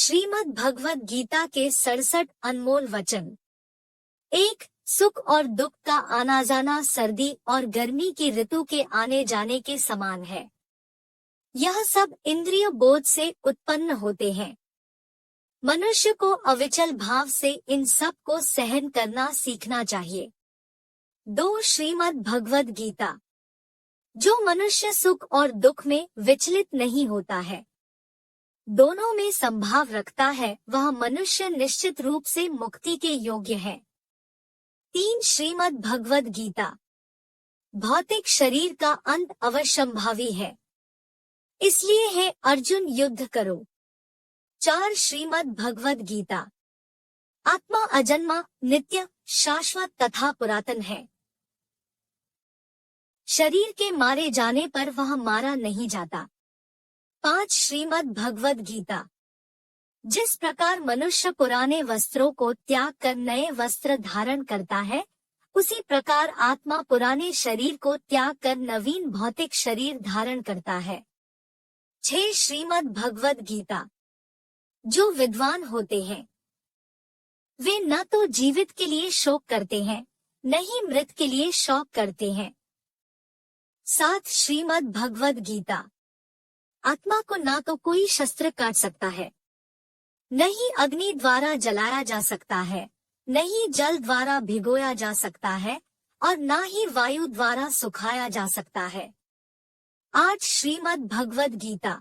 श्रीमद् भगवद गीता के 67 अनमोल वचन। 1. सुख और दुख का आना जाना सर्दी और गर्मी की ऋतु के आने जाने के समान है। यह सब इंद्रिय बोध से उत्पन्न होते हैं। मनुष्य को अविचल भाव से इन सब को सहन करना सीखना चाहिए। 2. श्रीमद् भगवद गीता। जो मनुष्य सुख और दुख में विचलित नहीं होता है, दोनों में संभाव रखता है, वह मनुष्य निश्चित रूप से मुक्ति के योग्य है। 3. श्रीमद् भगवद गीता। भौतिक शरीर का अंत अवश्यंभावी है, इसलिए है अर्जुन युद्ध करो। 4. श्रीमद् भगवद गीता। आत्मा अजन्मा, नित्य, शाश्वत तथा पुरातन है। शरीर के मारे जाने पर वह मारा नहीं जाता। 5. श्रीमद् भगवद गीता। जिस प्रकार मनुष्य पुराने वस्त्रों को त्याग कर नए वस्त्र धारण करता है, उसी प्रकार आत्मा पुराने शरीर को त्याग कर नवीन भौतिक शरीर धारण करता है। 6. श्रीमद् भगवद गीता। जो विद्वान होते हैं, वे न तो जीवित के लिए शोक करते हैं, न ही मृत के लिए शोक करते हैं। 7. श्रीमद् भगवद गीता। आत्मा को न तो कोई शस्त्र काट सकता है, न ही अग्नि द्वारा जलाया जा सकता है, न ही जल द्वारा भिगोया जा सकता है, और न ही वायु द्वारा सुखाया जा सकता है। 8. श्रीमद् भगवद गीता।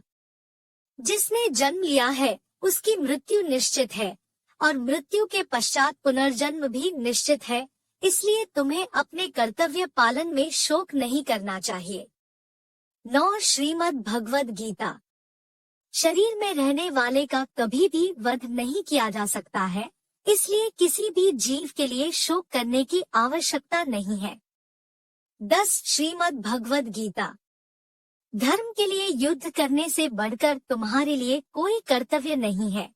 जिसने जन्म लिया है उसकी मृत्यु निश्चित है, और मृत्यु के पश्चात पुनर्जन्म भी निश्चित है, इसलिए तुम्हें अपने कर्तव्य पालन में शोक नहीं करना चाहिए। 9. श्रीमद् भगवद गीता। शरीर में रहने वाले का कभी भी वध नहीं किया जा सकता है, इसलिए किसी भी जीव के लिए शोक करने की आवश्यकता नहीं है। 10. श्रीमद् भगवद गीता। धर्म के लिए युद्ध करने से बढ़कर तुम्हारे लिए कोई कर्तव्य नहीं है।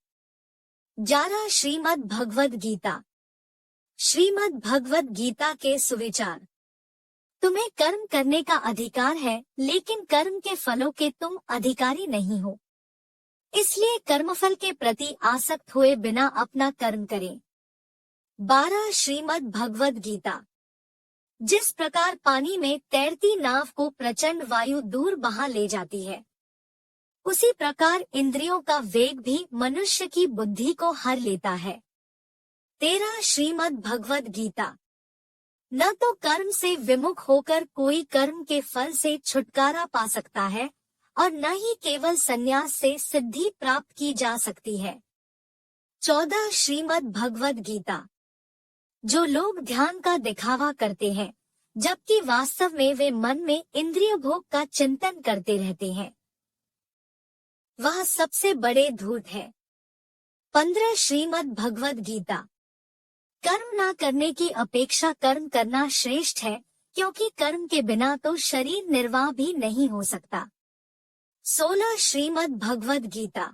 11. श्रीमद् भगवद गीता। श्रीमद् भगवद गीता के सुविचार। तुम्हें कर्म करने का अधिकार है, लेकिन कर्म के फलों के तुम अधिकारी नहीं हो, इसलिए कर्मफल के प्रति आसक्त हुए बिना अपना कर्म करें। 12. श्रीमद् भगवद गीता। जिस प्रकार पानी में तैरती नाव को प्रचंड वायु दूर बहा ले जाती है, उसी प्रकार इंद्रियों का वेग भी मनुष्य की बुद्धि को हर लेता है। 13. श्रीमद् भगवद गीता। न तो कर्म से विमुख होकर कोई कर्म के फल से छुटकारा पा सकता है, और न ही केवल संन्यास से सिद्धि प्राप्त की जा सकती है। 14. श्रीमद् भगवद गीता। जो लोग ध्यान का दिखावा करते हैं, जबकि वास्तव में वे मन में इंद्रिय भोग का चिंतन करते रहते हैं, वह सबसे बड़े धूर्त है। 15. श्रीमद् भगवद गीता। कर्म न करने की अपेक्षा कर्म करना श्रेष्ठ है, क्योंकि कर्म के बिना तो शरीर निर्वाह भी नहीं हो सकता। 16. श्रीमद् भगवद गीता।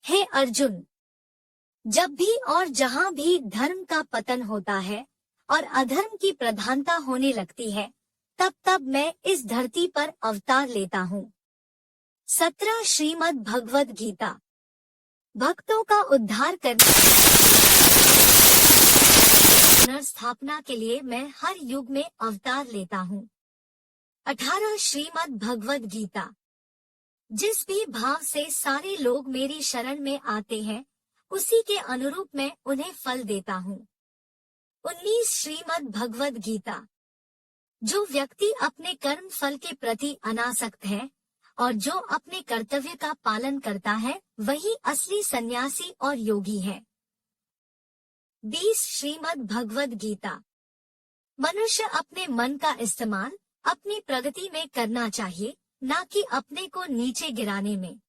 हे अर्जुन, जब भी और जहाँ भी धर्म का पतन होता है और अधर्म की प्रधानता होने लगती है, तब तब मैं इस धरती पर अवतार लेता हूँ। 17. श्रीमद् भगवद गीता। भक्तों का उद्धार करने पुनर्स्थापना के लिए मैं हर युग में अवतार लेता हूँ। 18. श्रीमद् भगवद गीता। जिस भी भाव से सारे लोग मेरी शरण में आते हैं, उसी के अनुरूप मैं उन्हें फल देता हूँ। 19. श्रीमद् भगवद गीता। जो व्यक्ति अपने कर्म फल के प्रति अनासक्त है और जो अपने कर्तव्य का पालन करता है, वही असली सन्यासी और योगी है। 20. श्रीमद् भगवद गीता। मनुष्य अपने मन का इस्तेमाल अपनी प्रगति में करना चाहिए, न कि अपने को नीचे गिराने में,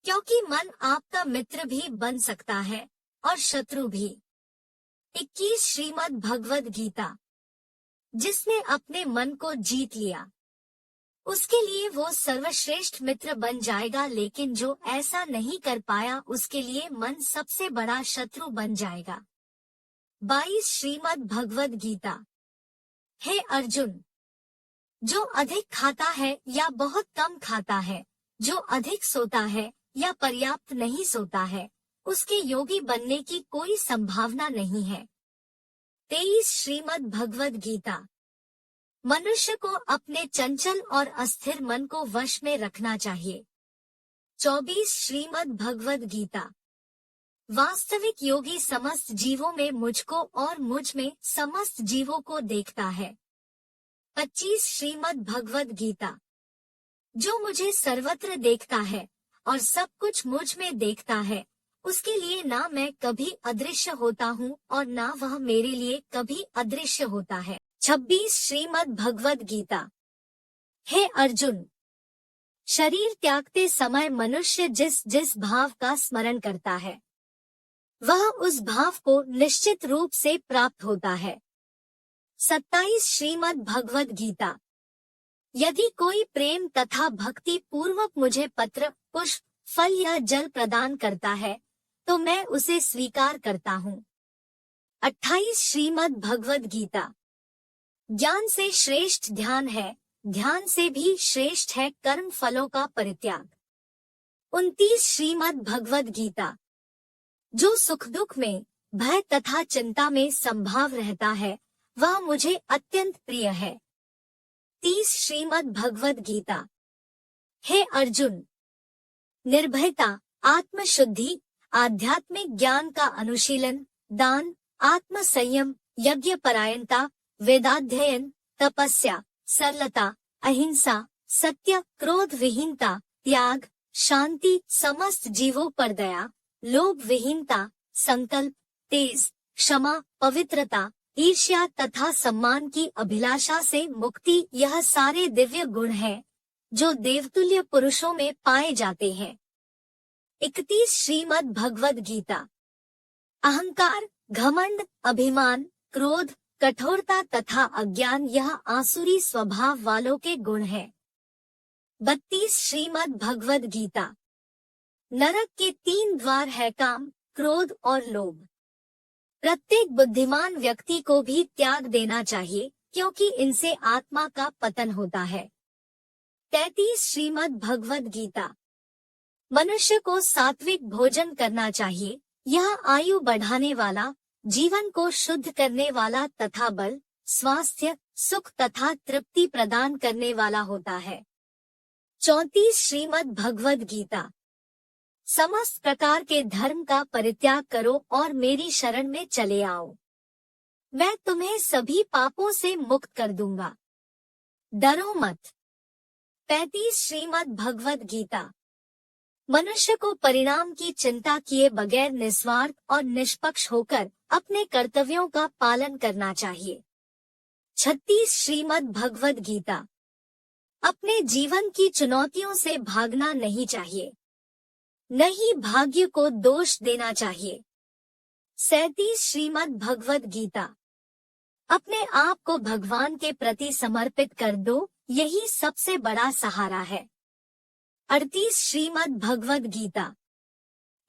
क्योंकि मन आपका मित्र भी बन सकता है और शत्रु भी। 21. श्रीमद् भगवद गीता। जिसने अपने मन को जीत लिया, उसके लिए वो सर्वश्रेष्ठ मित्र बन जाएगा, लेकिन जो ऐसा नहीं कर पाया, उसके लिए मन सबसे बड़ा शत्रु बन जाएगा। 22. श्रीमद् भगवद गीता। हे अर्जुन, जो अधिक खाता है या बहुत कम खाता है, जो अधिक सोता है या पर्याप्त नहीं सोता है, उसके योगी बनने की कोई संभावना नहीं है। 23 श्रीमद् भगवद गीता। मनुष्य को अपने चंचल और अस्थिर मन को वश में रखना चाहिए। 24 श्रीमद् भगवद गीता। वास्तविक योगी समस्त जीवों में मुझको और मुझ में समस्त जीवों को देखता है। 25 श्रीमद् भगवद गीता। जो मुझे सर्वत्र देखता है और सब कुछ मुझ में देखता है, उसके लिए ना मैं कभी अदृश्य होता हूँ और ना वह मेरे लिए कभी अदृश्य होता है। 26 श्रीमद् भगवद गीता। हे अर्जुन, शरीर त्यागते समय मनुष्य जिस जिस भाव का स्मरण करता है, वह उस भाव को निश्चित रूप से प्राप्त होता है। 27 श्रीमद् भगवद गीता। यदि कोई प्रेम तथा भक्ति पूर्वक मुझे पत्र, पुष्प, फल या जल प्रदान करता है, तो मैं उसे स्वीकार करता हूँ। 28 श्रीमद् भगवद गीता। ज्ञान से श्रेष्ठ ध्यान है, ध्यान से भी श्रेष्ठ है कर्म फलों का परित्याग। 29 श्रीमद् भगवद गीता। जो सुख दुख में, भय तथा चिंता में संभाव रहता है, वह मुझे अत्यंत प्रिय है। 30 श्रीमद् भगवद गीता। हे अर्जुन, निर्भयता, आत्मशुद्धि, आध्यात्मिक ज्ञान का अनुशीलन, दान, आत्म संयम, यज्ञ परायणता, वेदाध्ययन, तपस्या, सरलता, अहिंसा, सत्य, क्रोध विहीनता, त्याग, शांति, समस्त जीवों पर दया, लोभ विहीनता, संकल्प, तेज, क्षमा, पवित्रता, ईर्ष्या तथा सम्मान की अभिलाषा से मुक्ति, यह सारे दिव्य गुण हैं जो देवतुल्य पुरुषों में पाए जाते हैं। 31 श्रीमद् भगवद गीता। अहंकार, घमंड, अभिमान, क्रोध, कठोरता तथा अज्ञान यह आसुरी स्वभाव वालों के गुण हैं। 32 श्रीमद् भगवद गीता। नरक के 3 द्वार है काम, क्रोध और लोभ। प्रत्येक बुद्धिमान व्यक्ति को भी त्याग देना चाहिए, क्योंकि इनसे आत्मा का पतन होता है। 33 श्रीमद् भगवद गीता। मनुष्य को सात्विक भोजन करना चाहिए, यह आयु बढ़ाने वाला, जीवन को शुद्ध करने वाला तथा बल, स्वास्थ्य, सुख तथा तृप्ति प्रदान करने वाला होता है। 34 श्रीमद् भगवद गीता। समस्त प्रकार के धर्म का परित्याग करो और मेरी शरण में चले आओ। मैं तुम्हें सभी पापों से मुक्त कर दूंगा। डरो मत। 35 श्रीमद् भगवद गीता। मनुष्य को परिणाम की चिंता किए बगैर निस्वार्थ और निष्पक्ष होकर अपने कर्तव्यों का पालन करना चाहिए। 36 श्रीमद् भगवद गीता। अपने जीवन की चुनौतियों से भागना नहीं चाहिए, न ही भाग्य को दोष देना चाहिए। 37 श्रीमद् भगवद गीता। अपने आप को भगवान के प्रति समर्पित कर दो, यही सबसे बड़ा सहारा है। 38 श्रीमद् भगवद गीता।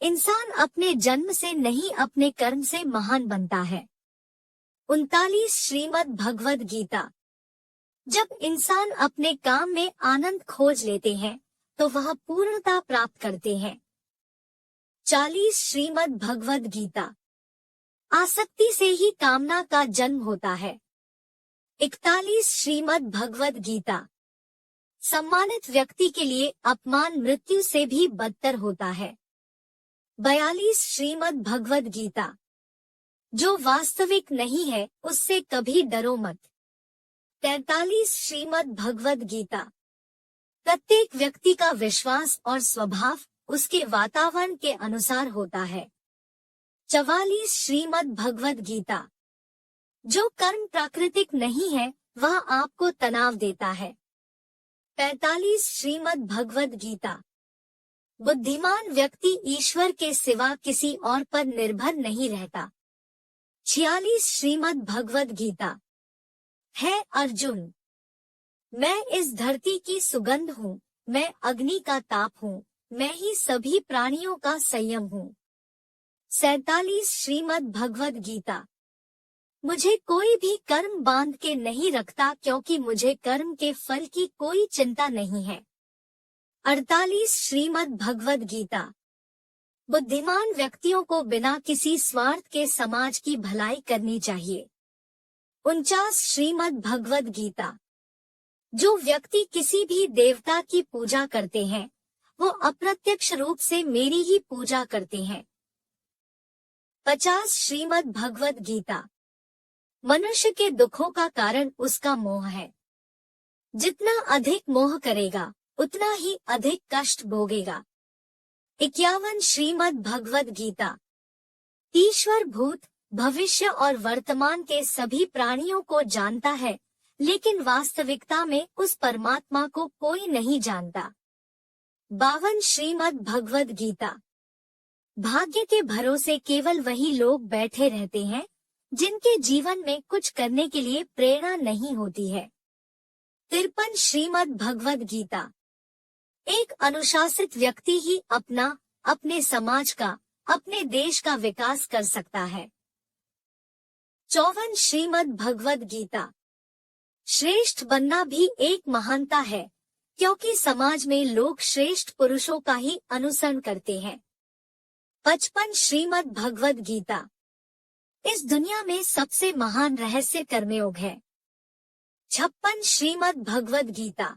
इंसान अपने जन्म से नहीं अपने कर्म से महान बनता है। 39 श्रीमद् भगवद गीता। जब इंसान अपने काम में आनंद खोज लेते हैं, तो वह पूर्णता प्राप्त करते हैं। 40 श्रीमद् भगवद गीता। आसक्ति से ही कामना का जन्म होता है। 41 श्रीमद् भगवद गीता। सम्मानित व्यक्ति के लिए अपमान मृत्यु से भी बदतर होता है। 42 श्रीमद् भगवद गीता। जो वास्तविक नहीं है, उससे कभी डरो मत। 43 श्रीमद् भगवद गीता। प्रत्येक व्यक्ति का विश्वास और स्वभाव उसके वातावरण के अनुसार होता है। 44 श्रीमद् भगवद गीता। जो कर्म प्राकृतिक नहीं है, वह आपको तनाव देता है। 45 श्रीमद् भगवद गीता। बुद्धिमान व्यक्ति ईश्वर के सिवा किसी और पर निर्भर नहीं रहता। 46 श्रीमद् भगवद गीता। है अर्जुन, मैं इस धरती की सुगंध हूँ, मैं अग्नि का ताप हूँ, मैं ही सभी प्राणियों का संयम हूँ। 47 श्रीमद् भगवद गीता। मुझे कोई भी कर्म बांध के नहीं रखता, क्योंकि मुझे कर्म के फल की कोई चिंता नहीं है। 48 श्रीमद् भगवद गीता। बुद्धिमान व्यक्तियों को बिना किसी स्वार्थ के समाज की भलाई करनी चाहिए। 49 श्रीमद् भगवद गीता। जो व्यक्ति किसी भी देवता की पूजा करते हैं वो अप्रत्यक्ष रूप से मेरी ही पूजा करते हैं। 50 श्रीमद् भगवद गीता। मनुष्य के दुखों का कारण उसका मोह है। जितना अधिक मोह करेगा उतना ही अधिक कष्ट भोगेगा। 51 श्रीमद् भगवद गीता। ईश्वर भूत, भविष्य और वर्तमान के सभी प्राणियों को जानता है, लेकिन वास्तविकता में उस परमात्मा को कोई नहीं जानता। 52 श्रीमद् भगवद गीता। भाग्य के भरोसे केवल वही लोग बैठे रहते हैं जिनके जीवन में कुछ करने के लिए प्रेरणा नहीं होती है। 53 श्रीमद् भगवद गीता। एक अनुशासित व्यक्ति ही अपने समाज का, अपने देश का विकास कर सकता है। 54 श्रीमद् भगवद गीता। श्रेष्ठ बनना भी एक महानता है, क्योंकि समाज में लोग श्रेष्ठ पुरुषों का ही अनुसरण करते हैं। 55 श्रीमद् भगवद गीता। इस दुनिया में सबसे महान रहस्य कर्मयोग है। 56 श्रीमद् भगवद गीता।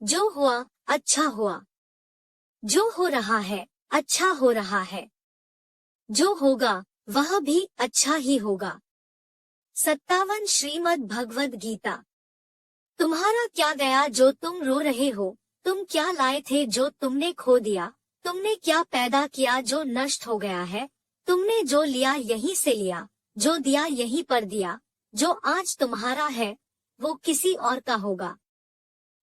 जो हुआ अच्छा हुआ, जो हो रहा है अच्छा हो रहा है, जो होगा वह भी अच्छा ही होगा। 57 श्रीमद् भगवद गीता। तुम्हारा क्या गया जो तुम रो रहे हो, तुम क्या लाए थे जो तुमने खो दिया, तुमने क्या पैदा किया जो नष्ट हो गया है, तुमने जो लिया यहीं से लिया, जो दिया यहीं पर दिया, जो आज तुम्हारा है वो किसी और का होगा,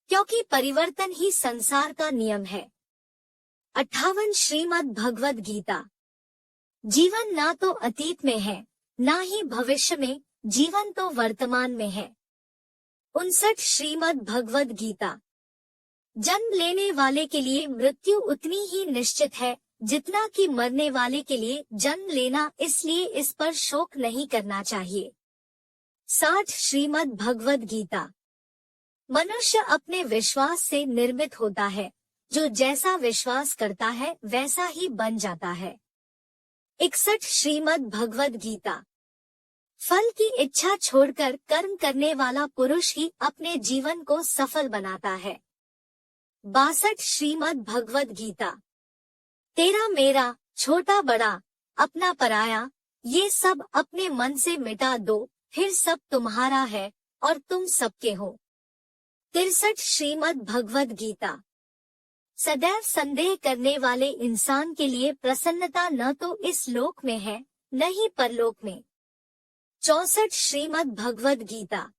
क्योंकि परिवर्तन ही संसार का नियम है। 58 श्रीमद् भगवद गीता। जीवन ना तो अतीत में है ना ही भविष्य में, जीवन तो वर्तमान में है। 59 श्रीमद् भगवद गीता। जन्म लेने वाले के लिए मृत्यु उतनी ही निश्चित है जितना कि मरने वाले के लिए जन्म लेना, इसलिए इस पर शोक नहीं करना चाहिए। 60 श्रीमद् भगवद गीता। मनुष्य अपने विश्वास से निर्मित होता है, जो जैसा विश्वास करता है वैसा ही बन जाता है। 61 श्रीमद् भगवद गीता। फल की इच्छा छोड़कर कर्म करने वाला पुरुष ही अपने जीवन को सफल बनाता है। 62 श्रीमद् भगवद गीता। तेरा मेरा, छोटा बड़ा, अपना पराया, ये सब अपने मन से मिटा दो, फिर सब तुम्हारा है और तुम सबके हो। 63 श्रीमद् भगवद गीता। सदैव संदेह करने वाले इंसान के लिए प्रसन्नता न तो इस लोक में है न ही परलोक में। 64 श्रीमद् भगवद गीता।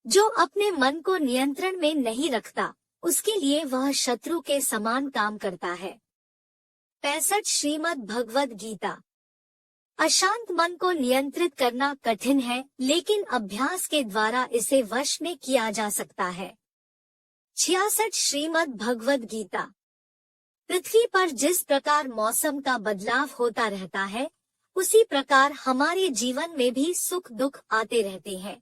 जो अपने मन को नियंत्रण में नहीं रखता उसके लिए वह शत्रु के समान काम करता है। 65 श्रीमद् भगवद गीता। अशांत मन को नियंत्रित करना कठिन है, लेकिन अभ्यास के द्वारा इसे वश में किया जा सकता है। 66 श्रीमद् भगवद गीता। पृथ्वी पर जिस प्रकार मौसम का बदलाव होता रहता है, उसी प्रकार हमारे जीवन में भी सुख दुख आते रहते हैं।